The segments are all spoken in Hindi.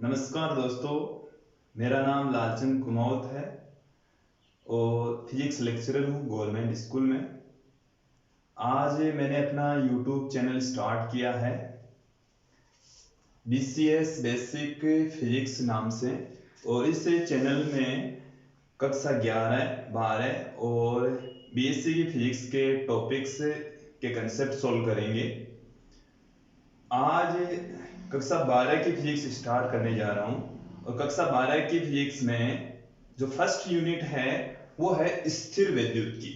नमस्कार दोस्तों, मेरा नाम लालचंद कुमावत है और फिजिक्स लेक्चरर हूँ गवर्नमेंट स्कूल में। आज मैंने अपना यूट्यूब चैनल स्टार्ट किया है BCS बेसिक फिजिक्स नाम से, और इस चैनल में कक्षा 11, 12 और BSc की फिजिक्स के टॉपिक्स के कंसेप्ट सॉल्व करेंगे। आज कक्षा 12 की फिजिक्स स्टार्ट करने जा रहा हूं और कक्षा 12 की फिजिक्स में जो फर्स्ट यूनिट है वो है स्थिर विद्युत की।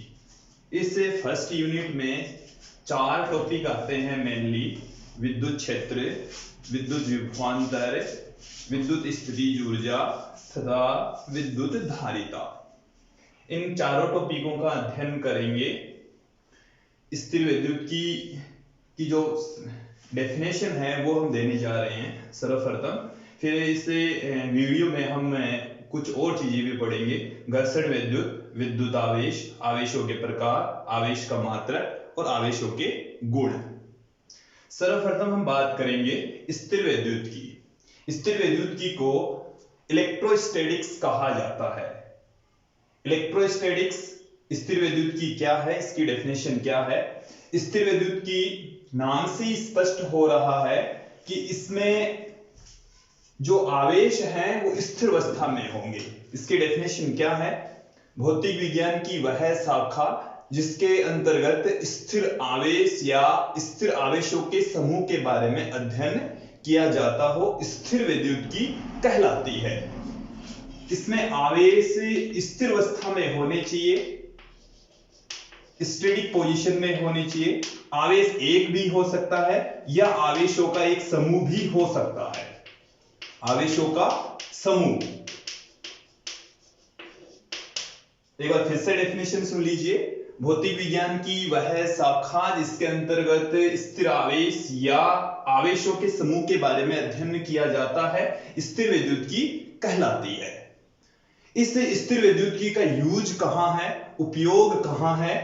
इस फर्स्ट यूनिट में 4 टॉपिक आते हैं मेनली: विद्युत क्षेत्र, विद्युत विभवांतर, विद्युत स्थितिज ऊर्जा तथा विद्युत धारिता। इन चारों टॉपिकों का अध्ययन करेंगे। स्थिर विद्युत की जो डेफिनेशन है वो हम देने जा रहे हैं सर्वप्रथम। फिर इस वीडियो में हम कुछ और चीजें भी पढ़ेंगे: घर्षण विद्युत, विद्युत आवेश, आवेशों के प्रकार, आवेश का मात्रक और आवेशों के गुण। सर्वप्रथम हम बात करेंगे स्थिर विद्युत की। स्थिर विद्युत की को इलेक्ट्रोस्टैटिक्स कहा जाता है। इलेक्ट्रोस्टैटिक्स स्थिर विद्युत की क्या है, इसकी डेफिनेशन क्या है? स्थिर विद्युत की नाम से ही स्पष्ट हो रहा है कि इसमें जो आवेश हैं वो स्थिर अवस्था में होंगे। इसकी डेफिनेशन क्या है? भौतिक विज्ञान की वह शाखा जिसके अंतर्गत स्थिर आवेश या स्थिर आवेशों के समूह के बारे में अध्ययन किया जाता हो, स्थिर विद्युत की कहलाती है। इसमें आवेश स्थिर अवस्था में होने चाहिए, स्टैटिक पोजीशन में होनी चाहिए। आवेश एक भी हो सकता है या आवेशों का एक समूह भी हो सकता है। आवेशों का समूह। एक बार फिर से डेफिनेशन सुन लीजिए: भौतिक विज्ञान की वह शाखा जिसके अंतर्गत स्थिर आवेश या आवेशों के समूह के बारे में अध्ययन किया जाता है, स्थिर विद्युत की कहलाती है। इस स्थिर विद्युत की का यूज कहां है, उपयोग कहां है?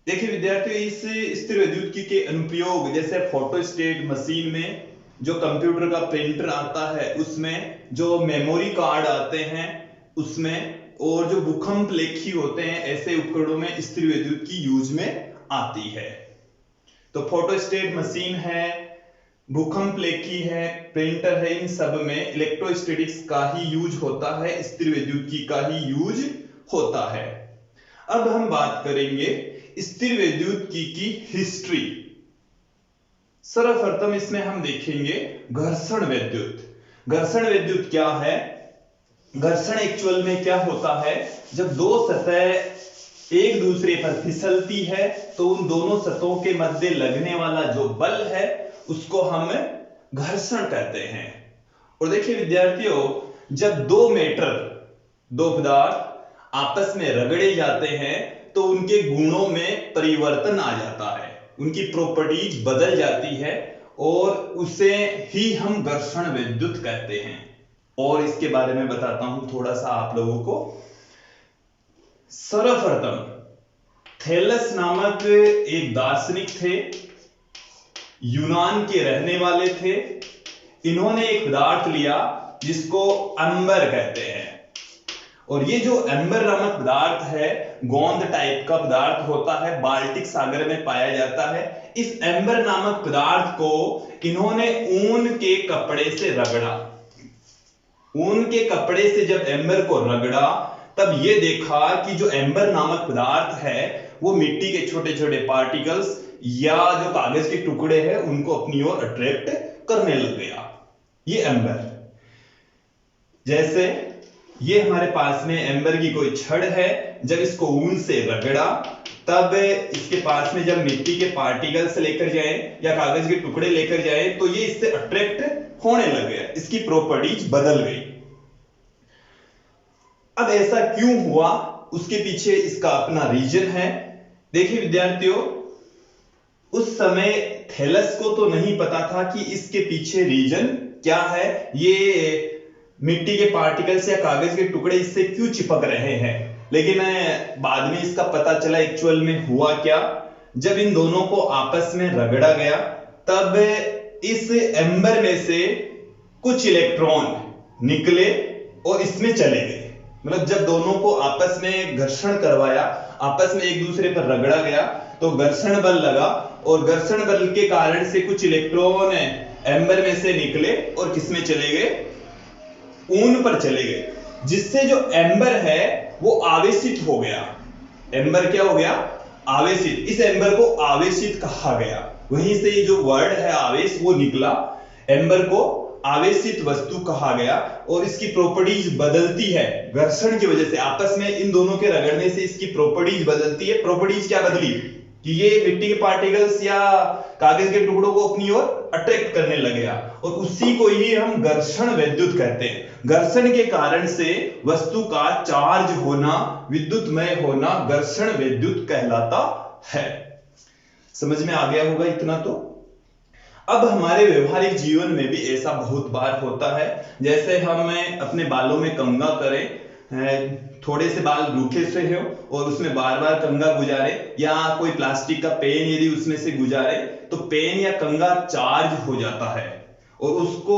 देखिए विद्यार्थियों, इस स्थिर विद्युत की के अनुप्रयोग जैसे फोटोस्टेट मशीन में, जो कंप्यूटर का प्रिंटर आता है उसमें, जो मेमोरी कार्ड आते हैं उसमें, और जो भूकंप लेखी होते हैं, ऐसे उपकरणों में स्थिर विद्युत की यूज में आती है। तो फोटोस्टेट मशीन है, भूकंप लेखी है, प्रिंटर है, इन सब में इलेक्ट्रोस्टैटिक्स का ही यूज होता है, स्थिर विद्युत की का ही यूज होता है। अब हम बात करेंगे स्थिर विद्युत की हिस्ट्री। सर्वप्रथम इसमें हम देखेंगे घर्षण विद्युत। घर्षण विद्युत क्या है? घर्षण एक्चुअल में क्या होता है? जब दो सतह एक दूसरे पर फिसलती है तो उन दोनों सतहों के मध्य लगने वाला जो बल है उसको हम घर्षण कहते हैं। और देखिए विद्यार्थियों, जब दो पदार्थ आपस में रगड़े जाते हैं तो उनके गुणों में परिवर्तन आ जाता है, उनकी प्रॉपर्टीज बदल जाती है और उसे ही हम घर्षण विद्युत कहते हैं। और इसके बारे में बताता हूं थोड़ा सा आप लोगों को। सर्वप्रथम थैलस नामक एक दार्शनिक थे, यूनान के रहने वाले थे। इन्होंने एक पदार्थ लिया जिसको एम्बर कहते हैं, और ये जो एम्बर नामक पदार्थ है गोंद टाइप का पदार्थ होता है, बाल्टिक सागर में पाया जाता है। इस एम्बर नामक पदार्थ को इन्होंने ऊन के कपड़े से रगड़ा। ऊन के कपड़े से जब एम्बर को रगड़ा तब ये देखा कि जो एम्बर नामक पदार्थ है वो मिट्टी के छोटे छोटे पार्टिकल्स या जो कागज के टुकड़े हैं उनको अपनी ओर अट्रैक्ट करने लग गया। ये एम्बर, जैसे ये हमारे पास में एम्बर की कोई छड़ है, जब इसको ऊन से रगड़ा तब इसके पास में जब मिट्टी के पार्टिकल्स लेकर जाए या कागज के टुकड़े लेकर जाए तो ये इससे अट्रैक्ट होने लग गया, इसकी प्रॉपर्टीज बदल गई। अब ऐसा क्यों हुआ, उसके पीछे इसका अपना रीजन है। देखिए विद्यार्थियों, उस समय थैलस को तो नहीं पता था कि इसके पीछे रीजन क्या है, ये मिट्टी के पार्टिकल्स या कागज के टुकड़े इससे क्यों चिपक रहे हैं। लेकिन बाद में इसका पता चला एक्चुअल में हुआ क्या। जब इन दोनों को आपस में रगड़ा गया तब इस एम्बर में से कुछ इलेक्ट्रॉन निकले और इसमें चले गए। मतलब जब दोनों को आपस में घर्षण करवाया, आपस में एक दूसरे पर रगड़ा गया, तो घर्षण बल लगा और घर्षण बल के कारण से कुछ इलेक्ट्रॉन एम्बर में से निकले और किसमें चले गए, ऊन पर चले गए, जिससे जो एम्बर है वो आवेशित हो गया। एम्बर क्या हो गया, आवेशित। इस एम्बर को आवेशित कहा गया, वहीं से जो वर्ड है आवेश वो निकला। एम्बर को आवेशित वस्तु कहा गया और इसकी प्रॉपर्टीज बदलती है घर्षण की वजह से। आपस में इन दोनों के रगड़ने से इसकी प्रॉपर्टीज बदलती है। प्रॉपर्टीज क्या बदली कि ये मिट्टी के पार्टिकल्स या कागज के टुकड़ों को अपनी ओर अट्रैक्ट करने लगेगा और उसी को ही हम घर्षण विद्युत कहते हैं। घर्षण के कारण से वस्तु का चार्ज होना, विद्युतमय होना घर्षण विद्युत कहलाता है। समझ में आ गया होगा इतना तो। अब हमारे व्यवहारिक जीवन में भी ऐसा बहुत बार होता है, जैसे हम अपने बालों में कंघा करें, थोड़े से बाल रूखे से हो और उसमें बार बार कंघा गुजारे, या कोई प्लास्टिक का पेन यदि उसमें से गुजारे तो पेन या कंघा चार्ज हो जाता है और उसको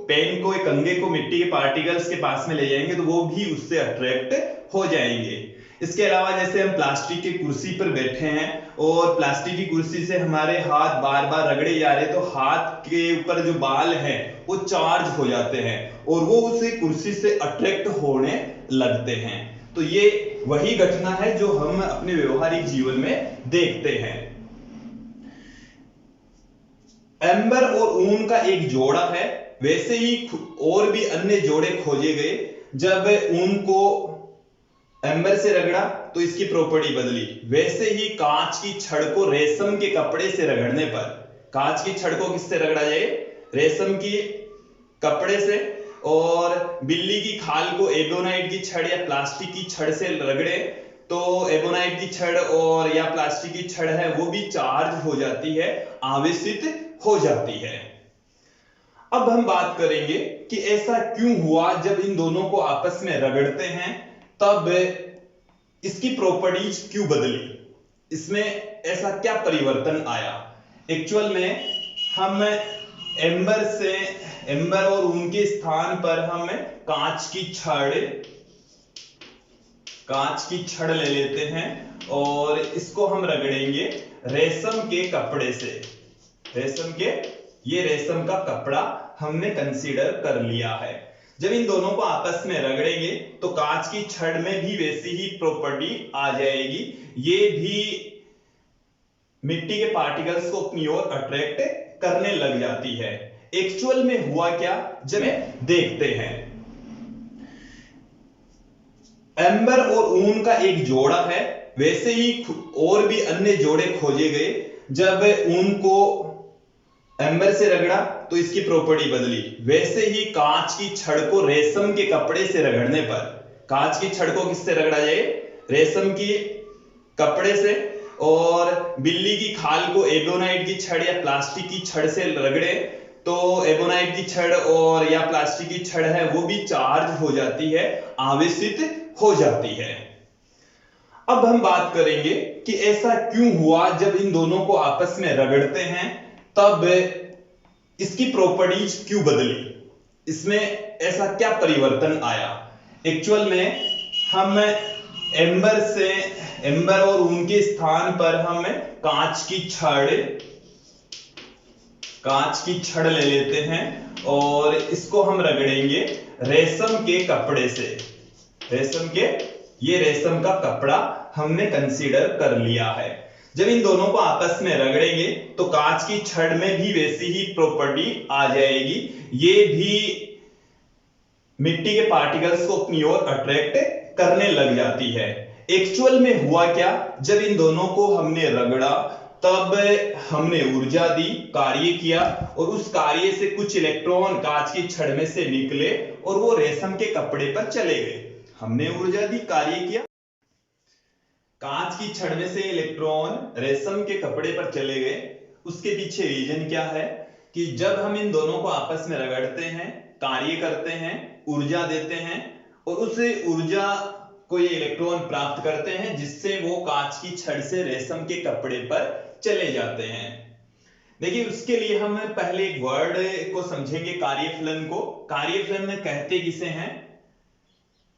पेन को, कंघे को मिट्टी के पार्टिकल्स के पास में ले जाएंगे तो वो भी उससे अट्रैक्ट हो जाएंगे। इसके अलावा जैसे हम प्लास्टिक की कुर्सी पर बैठे हैं और प्लास्टिक की कुर्सी से हमारे हाथ बार बार रगड़े जा रहे तो हाथ के ऊपर जो बाल हैं वो चार्ज हो जाते हैं और वो उसी कुर्सी से अट्रैक्ट होने लगते हैं। तो ये वही घटना है जो हम अपने व्यवहारिक जीवन में देखते हैं। एम्बर और ऊन का एक जोड़ा है, वैसे ही और भी अन्य जोड़े खोजे गए। जब ऊन को एम्बर से रगड़ा तो इसकी प्रॉपर्टी बदली। वैसे ही कांच की छड़ को रेशम के कपड़े से रगड़ने पर, कांच की छड़ को किससे रगड़ा जाए, रेशम की कपड़े से, और बिल्ली की खाल को एबोनाइट की छड़ या प्लास्टिक की छड़ से रगड़े तो एबोनाइट की छड़ और या प्लास्टिक की छड़ है वो भी चार्ज हो जाती है, आवेशित हो जाती है। अब हम बात करेंगे कि ऐसा क्यों हुआ, जब इन दोनों को आपस में रगड़ते हैं तब इसकी प्रॉपर्टीज क्यों बदली, इसमें ऐसा क्या परिवर्तन आया। एक्चुअल में हम एम्बर और ऊन के स्थान पर हम कांच की छड़ ले लेते हैं और इसको हम रगड़ेंगे रेशम के कपड़े से। ये रेशम का कपड़ा हमने कंसीडर कर लिया है। जब इन दोनों को आपस में रगड़ेंगे तो कांच की छड़ में भी वैसी ही प्रॉपर्टी आ जाएगी, ये भी मिट्टी के पार्टिकल्स को अपनी ओर अट्रैक्ट करने लग जाती है। एक्चुअल में हुआ क्या, जब देखते हैं। एम्बर और ऊन का एक जोड़ा है, वैसे ही और भी अन्य जोड़े खोजे गए। जब ऊन को एम्बर से रगड़ा तो इसकी प्रॉपर्टी बदली। वैसे ही कांच की छड़ को रेशम के कपड़े से रगड़ने पर, कांच की छड़ को किससे रगड़ा जाए, रेशम की कपड़े से, और बिल्ली की खाल को एबोनाइट की छड़ या प्लास्टिक की छड़ से रगड़े तो एबोनाइट की छड़ और या प्लास्टिक की छड़ है वो भी चार्ज हो जाती है, आवेशित हो जाती है। अब हम बात करेंगे कि ऐसा क्यों हुआ, जब इन दोनों को आपस में रगड़ते हैं तब इसकी प्रॉपर्टीज क्यों बदली, इसमें ऐसा क्या परिवर्तन आया। एक्चुअल में हम एम्बर और ऊन के स्थान पर हम कांच की छड़ ले लेते हैं और इसको हम रगड़ेंगे रेशम के कपड़े से। ये रेशम का कपड़ा हमने कंसीडर कर लिया है। जब इन दोनों को आपस में रगड़ेंगे तो कांच की छड़ में भी वैसी ही प्रॉपर्टी आ जाएगी, ये भी मिट्टी के पार्टिकल्स को अपनी ओर अट्रैक्ट करने लग जाती है। एक्चुअल में हुआ क्या, जब इन दोनों को हमने रगड़ा तब हमने ऊर्जा दी, कार्य किया और उस कार्य से कुछ इलेक्ट्रॉन कांच की छड़ में से निकले और वो रेशम के कपड़े पर चले गए। हमने ऊर्जा दी, कार्य किया, कांच की छड़ में से इलेक्ट्रॉन रेशम के कपड़े पर चले गए। उसके पीछे रीजन क्या है कि जब हम इन दोनों को आपस में रगड़ते हैं, कार्य करते हैं, ऊर्जा देते हैं और उस ऊर्जा को ये इलेक्ट्रॉन प्राप्त करते हैं, जिससे वो कांच की छड़ से रेशम के कपड़े पर चले जाते हैं। देखिए उसके लिए हम पहले एक वर्ड को समझेंगे, कार्यफलन को। कार्यफलन कहते किसे हैं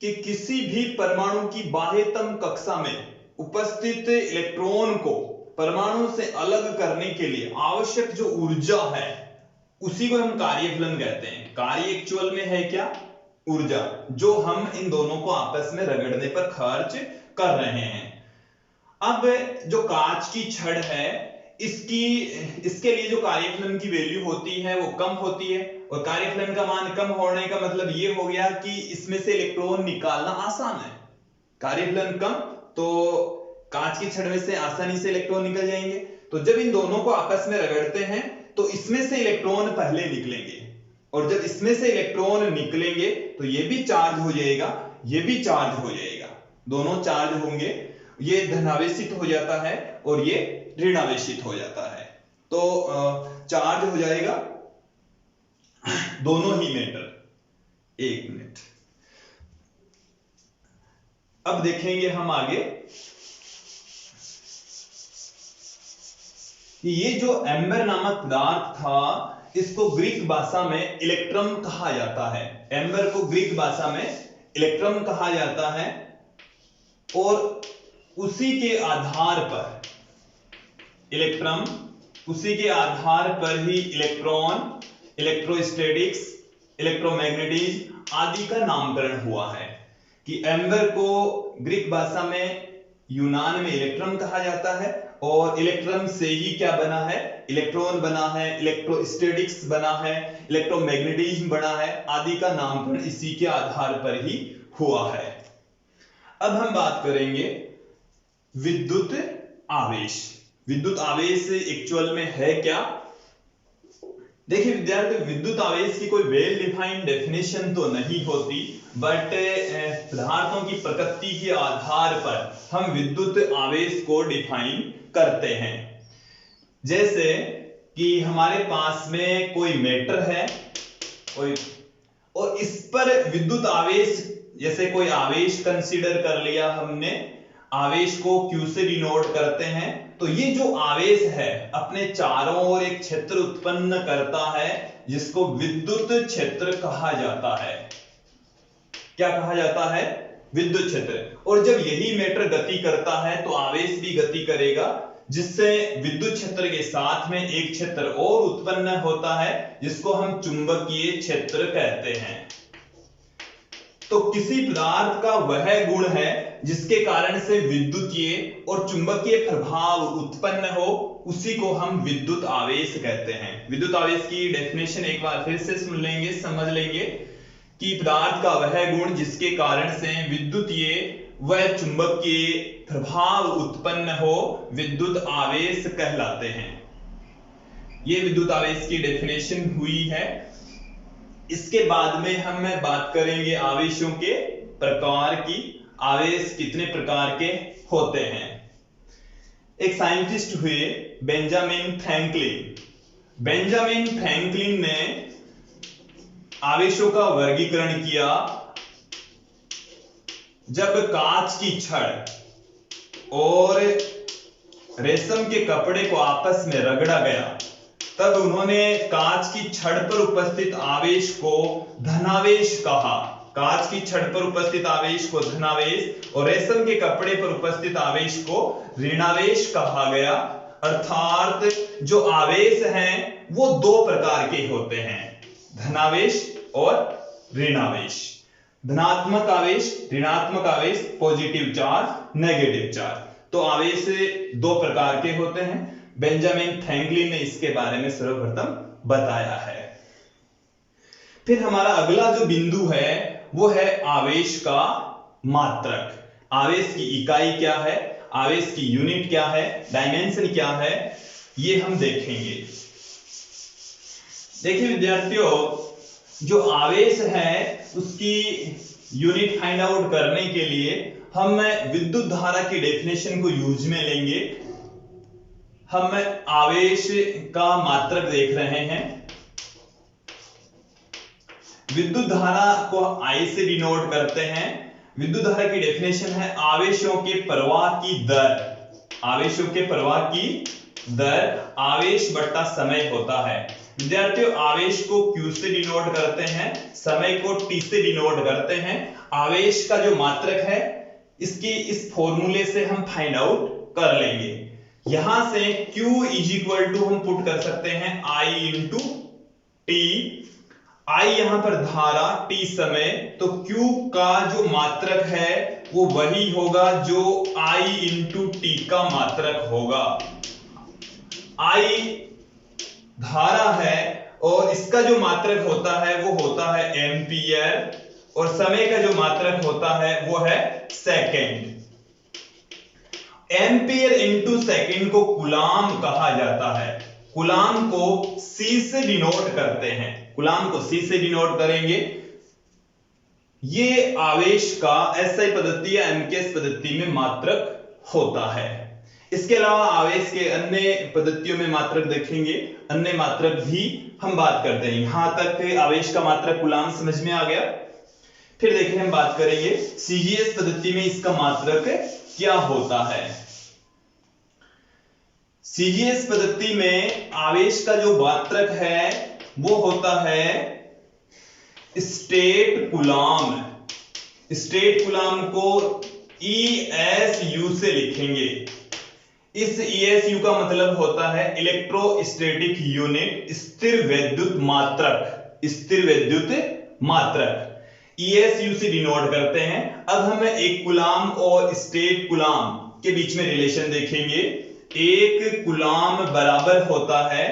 कि किसी भी परमाणु की बाह्यतम कक्षा में उपस्थित इलेक्ट्रॉन को परमाणु से अलग करने के लिए आवश्यक जो ऊर्जा है उसी को हम कार्यफलन कहते हैं। कार्य एक्चुअल में है क्या? ऊर्जा, जो हम इन दोनों को आपस में रगड़ने पर खर्च कर रहे हैं। अब जो कांच की छड़ है इसके लिए जो कार्यफलन की वैल्यू होती है वो कम होती है, और कार्यफलन का मान कम होने का मतलब ये हो गया कि इसमें से इलेक्ट्रॉन निकालना आसान है। कार्यफलन कम तो कांच की छड़ में से आसानी से इलेक्ट्रॉन निकल जाएंगे। तो जब इन दोनों को आपस में रगड़ते हैं तो इसमें से इलेक्ट्रॉन पहले निकलेंगे, और जब इसमें से इलेक्ट्रॉन निकलेंगे तो ये भी चार्ज हो जाएगा, ये भी चार्ज हो जाएगा, दोनों चार्ज होंगे। ये धनावेशित हो जाता है और ये ऋणावेशित हो जाता है, तो चार्ज हो जाएगा दोनों ही मेटल। एक मिनट, अब देखेंगे हम आगे कि ये जो एम्बर नामक पदार्थ था इसको ग्रीक भाषा में इलेक्ट्रम कहा जाता है। एम्बर को ग्रीक भाषा में इलेक्ट्रम कहा जाता है, और उसी के आधार पर इलेक्ट्रम, उसी के आधार पर ही इलेक्ट्रॉन, इलेक्ट्रोस्टैटिक्स, इलेक्ट्रोमैग्नेटिज्म आदि का नामकरण हुआ है। कि एम्बर को ग्रीक भाषा में, यूनान में इलेक्ट्रम कहा जाता है, और इलेक्ट्रम से ही क्या बना है? इलेक्ट्रॉन बना है, इलेक्ट्रोस्टैटिक्स बना है, इलेक्ट्रोमैग्नेटिज्म बना है, आदि का नामकरण इसी के आधार पर ही हुआ है। अब हम बात करेंगे विद्युत आवेश। विद्युत आवेश एक्चुअल में है क्या? देखिए विद्यार्थी, विद्युत आवेश की कोई वेल डिफाइंड डेफिनेशन तो नहीं होती, बट पदार्थों की प्रकृति के आधार पर हम विद्युत आवेश को डिफाइन करते हैं। जैसे कि हमारे पास में कोई मैटर है और इस पर विद्युत आवेश, जैसे कोई आवेश कंसीडर कर लिया हमने, आवेश को Q से डिनोट करते हैं, तो ये जो आवेश है अपने चारों ओर एक क्षेत्र उत्पन्न करता है जिसको विद्युत क्षेत्र कहा जाता है। क्या कहा जाता है? विद्युत क्षेत्र। और जब यही मैटर गति करता है तो आवेश भी गति करेगा, जिससे विद्युत क्षेत्र के साथ में एक क्षेत्र और उत्पन्न होता है जिसको हम चुंबकीय क्षेत्र कहते हैं। तो किसी पदार्थ का वह गुण है जिसके कारण से विद्युतीय और चुंबकीय प्रभाव उत्पन्न हो, उसी को हम विद्युत आवेश कहते हैं। विद्युत आवेश की डेफिनेशन एक बार फिर से सुन लेंगे, समझ लेंगे कि पदार्थ का वह गुण जिसके कारण से विद्युतीय व चुंबकीय प्रभाव उत्पन्न हो, विद्युत आवेश कहलाते हैं। ये विद्युत आवेश की डेफिनेशन हुई है। इसके बाद में हम बात करेंगे आवेशों के प्रकार की। आवेश कितने प्रकार के होते हैं? एक साइंटिस्ट हुए बेंजामिन फ्रैंकलिन। बेंजामिन फ्रैंकलिन ने आवेशों का वर्गीकरण किया। जब कांच की छड़ और रेशम के कपड़े को आपस में रगड़ा गया, तब उन्होंने कांच की छड़ पर उपस्थित आवेश को धनावेश कहा। कांच की छड़ पर उपस्थित आवेश को धनावेश और रेशम के कपड़े पर उपस्थित आवेश को ऋणावेश कहा गया। अर्थात जो आवेश हैं वो दो प्रकार के होते हैं, धनावेश और ऋणावेश। धनात्मक आवेश, ऋणात्मक आवेश, पॉजिटिव चार्ज, नेगेटिव चार्ज। तो आवेश दो प्रकार के होते हैं। बेंजामिन फ्रैंकलिन ने इसके बारे में सर्वप्रथम बताया है। फिर हमारा अगला जो बिंदु है वो है आवेश का मात्रक। आवेश की इकाई क्या है, आवेश की यूनिट क्या है, डायमेंशन क्या है, ये हम देखेंगे। देखिए विद्यार्थियों, जो आवेश है उसकी यूनिट फाइंड आउट करने के लिए हम विद्युत धारा की डेफिनेशन को यूज में लेंगे। हम आवेश का मात्रक देख रहे हैं। विद्युत धारा को I से डिनोट करते हैं। विद्युत धारा की डेफिनेशन है आवेशों के प्रवाह की दर। आवेशों के प्रवाह की दर आवेश बट्टा समय होता है। विद्यार्थियों, आवेश को Q से डिनोट करते हैं, समय को T से डिनोट करते हैं। आवेश का जो मात्रक है इसकी इस फॉर्मूले से हम फाइंड आउट कर लेंगे। यहां से Q इज इक्वल टू हम पुट कर सकते हैं I इंटू टी। I यहां पर धारा, T समय, तो Q का जो मात्रक है वो वही होगा जो I इंटू टी का मात्रक होगा। I धारा है और इसका जो मात्रक होता है वो होता है एम्पियर, और समय का जो मात्रक होता है वो है सेकंड। एम्पियर इंटू सेकंड को कूलाम कहा जाता है। कूलाम को C से डिनोट करते हैं, कूलाम को C से डिनोट करेंगे। ये आवेश का SI पद्धति या MKS पद्धति में मात्रक होता है। इसके अलावा आवेश के अन्य पद्धतियों में मात्रक देखेंगे, अन्य मात्रक भी हम बात करते हैं। यहां तक आवेश का मात्रक कूलाम समझ में आ गया। फिर देखिए हम बात करेंगे CGS पद्धति में इसका मात्रक क्या होता है। CGS पद्धति में आवेश का जो मात्रक है वो होता है स्टेट कूलाम। स्टेट कूलाम को ESU से लिखेंगे। इस ESU का मतलब होता है इलेक्ट्रोस्टैटिक यूनिट, स्थिर वैद्युत मात्रक। स्थिर वैद्युत मात्रक ESU से डिनोट करते हैं। अब हम एक कूलाम और स्टेट कूलाम के बीच में रिलेशन देखेंगे। एक कूलाम बराबर होता है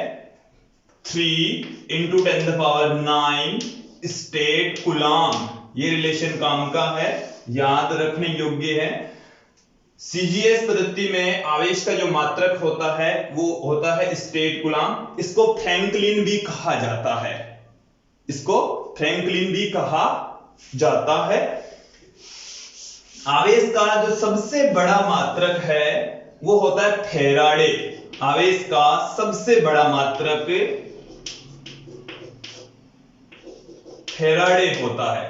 3 × 10⁹ स्टेट कूलाम। ये रिलेशन काम का है, याद रखने योग्य है। CGS पद्धति में आवेश का जो मात्रक होता है वो होता है स्टेट कूलाम। इसको फ्रैंकलिन भी कहा जाता है, इसको फ्रैंकलिन भी कहा जाता है। आवेश का जो सबसे बड़ा मात्रक है वो होता है फैराडे। आवेश का सबसे बड़ा मात्रक फैराडे होता है।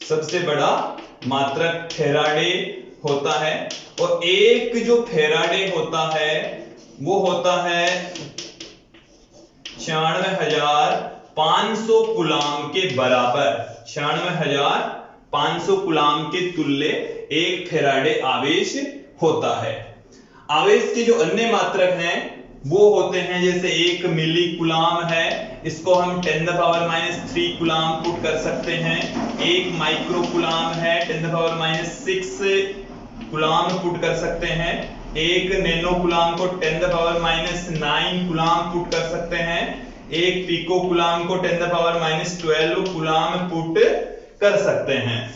सबसे बड़ा मात्रक फैराडे होता है। और एक जो फैराडे होता है वो होता है 96,500 कूलाम के बराबर। 96,500 कूलाम के तुल्य एक फैराडे आवेश होता है। आवेश के जो अन्य मात्रक हैं वो होते हैं, जैसे 1 मिली कूलाम है, इसको हम 10⁻³ कूलाम पुट कर सकते हैं। 1 माइक्रो कूलाम है, 10⁻⁶ कूलाम पुट कर सकते हैं। 1 नैनो कूलाम को 10⁻⁹ कूलाम पुट कर सकते हैं। 1 पिको कूलाम को 10⁻12 कूलाम पुट कर सकते हैं।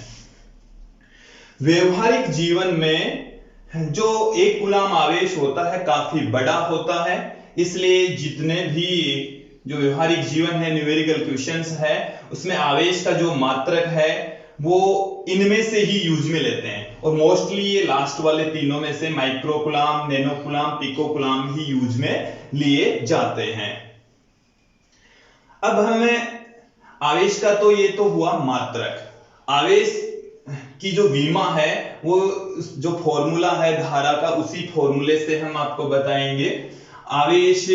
व्यवहारिक जीवन में जो एक कूलाम आवेश होता है काफी बड़ा होता है, इसलिए जितने भी जो व्यवहारिक जीवन है, न्यूमेरिकल क्वेश्चंस है, उसमें आवेश का जो मात्रक है वो इनमें से ही यूज में लेते हैं। और मोस्टली ये लास्ट वाले तीनों में से micro coulomb, nano coulomb, pico coulomb ही यूज में लिए जाते हैं। अब हमें आवेश का तो ये तो हुआ मात्रक। आवेश की जो विमा है वो जो फॉर्मूला है धारा का, उसी फॉर्मूले से हम आपको बताएंगे। आवेश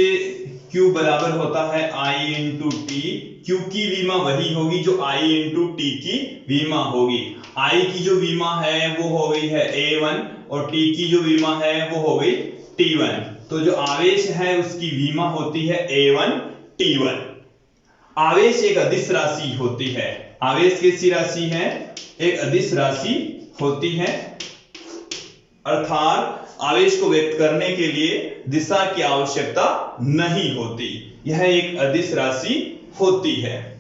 Q बराबर होता है I इंटू टी। Q की विमा वही होगी जो I इंटू टी की विमा होगी। I की जो विमा है वो हो गई है A1 और T की जो विमा है वो हो गई T1। तो जो आवेश है उसकी विमा होती है A1 T1। आवेश एक अदिश राशि होती है। आवेश कैसी राशि है? एक अदिश राशि होती है, अर्थात आवेश को व्यक्त करने के लिए दिशा की आवश्यकता नहीं होती। यह एक अदिश राशि होती है।